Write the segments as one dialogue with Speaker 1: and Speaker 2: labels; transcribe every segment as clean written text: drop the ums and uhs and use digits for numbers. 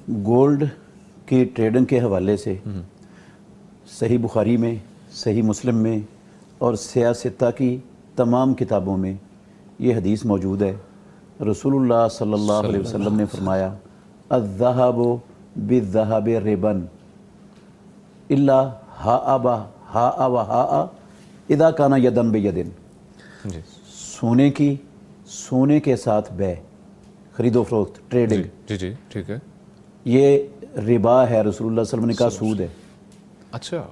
Speaker 1: Gold کی trading کے حوالے سے صحیح بخاری میں، صحیح مسلم میں اور سیاہ ستہ کی تمام کتابوں میں یہ حدیث موجود ہے۔ رسول اللہ صلی اللہ علیہ وسلم نے فرمایا الذهب بالذهب ربا الا ہاء وہاء اذا کان یدن بیدن۔ سونے کی سونے کے ساتھ بے، خرید و فروخت، ٹریڈنگ،
Speaker 2: جی ٹھیک ہے،
Speaker 1: یہ ربا ہے۔ رسول اللہ صلی اللہ علیہ وسلم نے کہا سود ہے۔
Speaker 2: اچھا،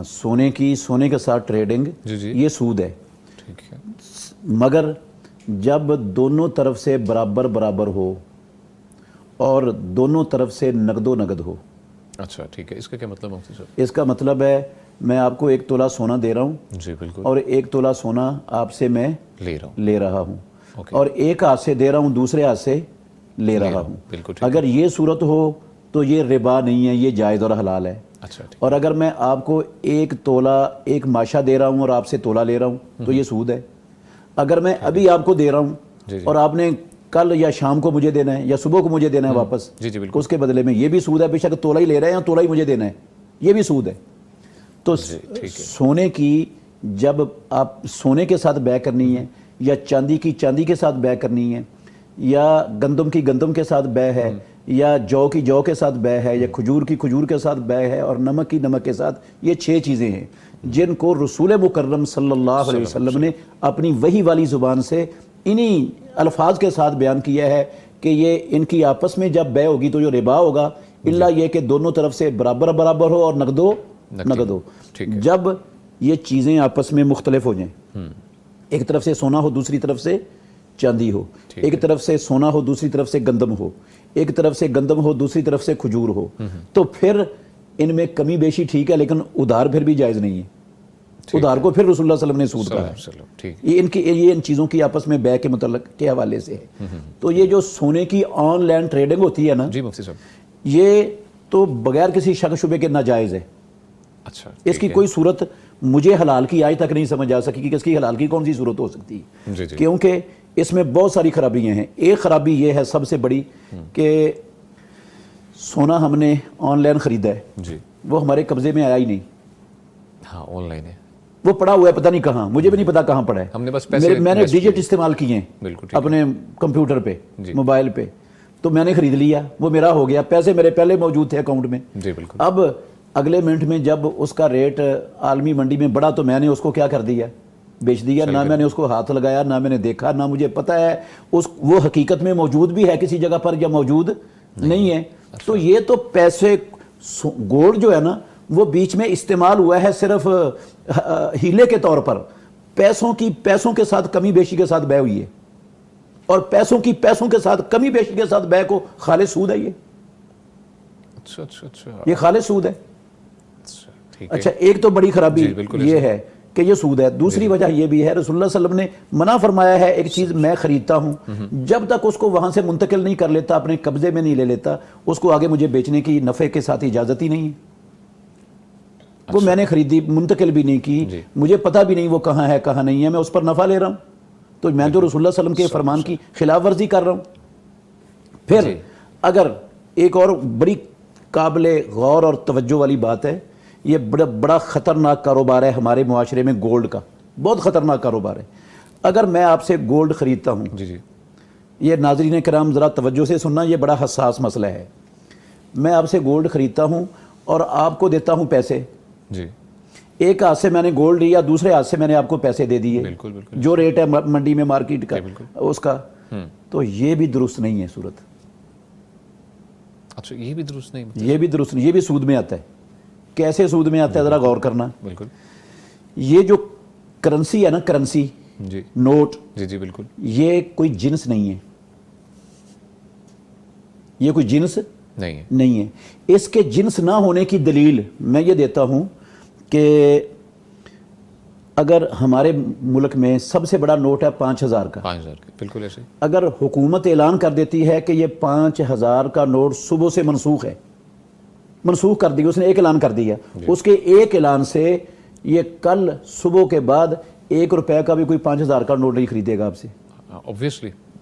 Speaker 1: سونے کی سونے کے ساتھ ٹریڈنگ یہ سود ہے،
Speaker 2: ٹھیک ہے،
Speaker 1: مگر جب دونوں طرف سے برابر برابر ہو اور دونوں طرف سے نقد و نقد ہو۔
Speaker 2: اچھا ٹھیک ہے، اس کا کیا مطلب مفتی صاحب؟
Speaker 1: اس کا مطلب ہے میں آپ کو 1 تولہ سونا دے رہا ہوں،
Speaker 2: جی بالکل،
Speaker 1: اور 1 تولہ سونا آپ سے میں
Speaker 2: لے
Speaker 1: رہا ہوں، اور ایک ہاتھ سے دے رہا ہوں، دوسرے ہاتھ سے لے رہا ہوں۔
Speaker 2: بالکل،
Speaker 1: اگر یہ صورت ہو تو یہ ربا نہیں ہے، یہ جائز اور حلال ہے۔
Speaker 2: اچھا ٹھیک،
Speaker 1: اور اگر میں آپ کو 1 تولہ ایک ماشا دے رہا ہوں اور آپ سے تولہ لے رہا ہوں تو یہ سود ہے۔ اگر میں ابھی آپ کو دے رہا ہوں اور آپ نے کل یا شام کو مجھے دینا ہے یا صبح کو مجھے دینا ہے واپس،
Speaker 2: جی بالکل،
Speaker 1: اس کے بدلے میں یہ بھی سود ہے، بے شک تولہ ہی لے رہے ہیں یا تولہ ہی مجھے دینا ہے، یہ بھی سود ہے۔ تو سونے کی جب آپ سونے کے ساتھ بے کرنی ہے، یا چاندی کی چاندی کے ساتھ بے کرنی ہے، یا گندم کی گندم کے ساتھ بے ہے، یا جو کی جو کے ساتھ بے ہے، یا کھجور کی کھجور کے ساتھ بے ہے، اور نمک کی نمک کے ساتھ، یہ 6 چیزیں ہیں جن کو رسول مکرم صلی اللہ علیہ وسلم نے اپنی وحی والی زبان سے انہی الفاظ کے ساتھ بیان کیا ہے کہ یہ ان کی آپس میں جب بے ہوگی تو جو ربا ہوگا، اللہ یہ کہ دونوں طرف سے برابر برابر ہو اور نقد ہو۔ جب یہ چیزیں آپس میں مختلف ہو جائیں، ایک طرف سے سونا ہو، دوسری طرف سے چاندی ہو، ایک طرف سے سونا ہو، دوسری طرف سے گندم ہو، ایک طرف سے گندم ہو، دوسری طرف سے کھجور ہو، تو پھر ان میں کمی بیشی ٹھیک ہے، لیکن ادھار پھر بھی جائز نہیں ہے۔ ادھار کو پھر رسول اللہ صلی اللہ علیہ وسلم نے سود کہا ہے۔ یہ ان چیزوں کی آپس میں بے کے متعلق کے حوالے سے ہے۔ تو یہ جو سونے کی آن لائن ٹریڈنگ ہوتی ہے نا،
Speaker 2: جی مفتی صاحب،
Speaker 1: یہ تو بغیر کسی شک شبے کے ناجائز ہے۔
Speaker 2: اچھا،
Speaker 1: اس کی کوئی صورت مجھے حلال کی آج تک نہیں سمجھ آ سکی کہ اس کی حلال کی کون سی صورت ہو سکتی ہے، کیونکہ اس میں بہت ساری خرابیاں ہیں۔ ایک خرابی یہ ہے سب سے بڑی کہ سونا ہم نے آن لائن خریدا ہے، وہ ہمارے قبضے میں آیا ہی نہیں۔
Speaker 2: ہاں، آن لائن ہے،
Speaker 1: وہ پڑا ہوا ہے، پتہ نہیں کہاں، مجھے بھی نہیں پتا کہاں پڑا ہے۔
Speaker 2: ہم نے بس
Speaker 1: میں نے ڈیجٹ استعمال کیے ہیں اپنے کمپیوٹر پہ، موبائل پہ، تو میں نے خرید لیا، وہ میرا ہو گیا، پیسے میرے پہلے موجود تھے اکاؤنٹ میں۔ اب اگلے منٹ میں جب اس کا ریٹ عالمی منڈی میں بڑھا تو میں نے اس کو کیا کر دیا، بیچ دیا۔ نہ میں نے اس کو ہاتھ لگایا، نہ میں نے دیکھا، نہ مجھے پتہ ہے وہ حقیقت میں موجود بھی ہے کسی جگہ پر یا موجود نہیں ہے۔ تو یہ تو پیسے، گولڈ جو ہے نا وہ بیچ میں استعمال ہوا ہے صرف ہیلے کے طور پر، پیسوں کے ساتھ کمی بیشی کے ساتھ بے ہوئی ہے، اور پیسوں کے ساتھ کمی بیشی کے ساتھ بے کو خالص سود ہے یہ۔
Speaker 2: اچھا،
Speaker 1: یہ خالص سود ہے۔ اچھا، ایک تو بڑی خرابی یہ ہے کہ یہ سود ہے۔ دوسری وجہ یہ بھی ہے، رسول اللہ صلی اللہ علیہ وسلم نے منع فرمایا ہے، ایک چیز میں خریدتا ہوں، جب تک اس کو وہاں سے منتقل نہیں کر لیتا، اپنے قبضے میں نہیں لے لیتا، اس کو آگے مجھے بیچنے کی نفع کے ساتھ اجازت ہی نہیں ہے۔ وہ میں نے خریدی، منتقل بھی نہیں کی، مجھے پتہ بھی نہیں وہ کہاں ہے کہاں نہیں ہے، میں اس پر نفع لے رہا ہوں، تو میں تو رسول اللہ صلی اللہ علیہ وسلم کے فرمان کی خلاف ورزی کر رہا ہوں۔ پھر اگر ایک اور بڑی قابل غور اور توجہ والی بات ہے، یہ بڑا خطرناک کاروبار ہے ہمارے معاشرے میں، گولڈ کا بہت خطرناک کاروبار ہے۔ اگر میں آپ سے گولڈ خریدتا ہوں، یہ ناظرین کرام ذرا توجہ سے سننا، یہ بڑا حساس مسئلہ ہے۔ میں آپ سے گولڈ خریدتا ہوں اور آپ کو دیتا ہوں پیسے، ایک ہاتھ سے میں نے گولڈ لیا، دوسرے ہاتھ سے میں نے آپ کو پیسے دے دیے، جو ریٹ ہے منڈی میں مارکیٹ کا اس کا، تو یہ بھی درست نہیں ہے صورت۔
Speaker 2: اچھا، یہ بھی درست نہیں،
Speaker 1: یہ بھی درست نہیں، یہ بھی سود میں آتا ہے۔ کیسے سود میں آتا ہے ذرا غور کرنا۔ یہ جو کرنسی ہے نا، کرنسی نوٹ،
Speaker 2: بالکل،
Speaker 1: یہ کوئی جنس نہیں ہے، یہ کوئی جنس نہیں ہے۔ اس کے جنس نہ ہونے کی دلیل میں یہ دیتا ہوں کہ اگر ہمارے ملک میں سب سے بڑا نوٹ ہے 5000 کا،
Speaker 2: بالکل ایسے،
Speaker 1: اگر حکومت اعلان کر دیتی ہے کہ یہ 5000 کا نوٹ صبح سے منسوخ ہے، منسوخ کر دی، اس نے ایک اعلان کر دیا، اس کے ایک اعلان سے یہ کل صبح کے بعد 1 روپے کا بھی کوئی 5000 کا نوٹ نہیں خریدے گا آپ سے،
Speaker 2: obviously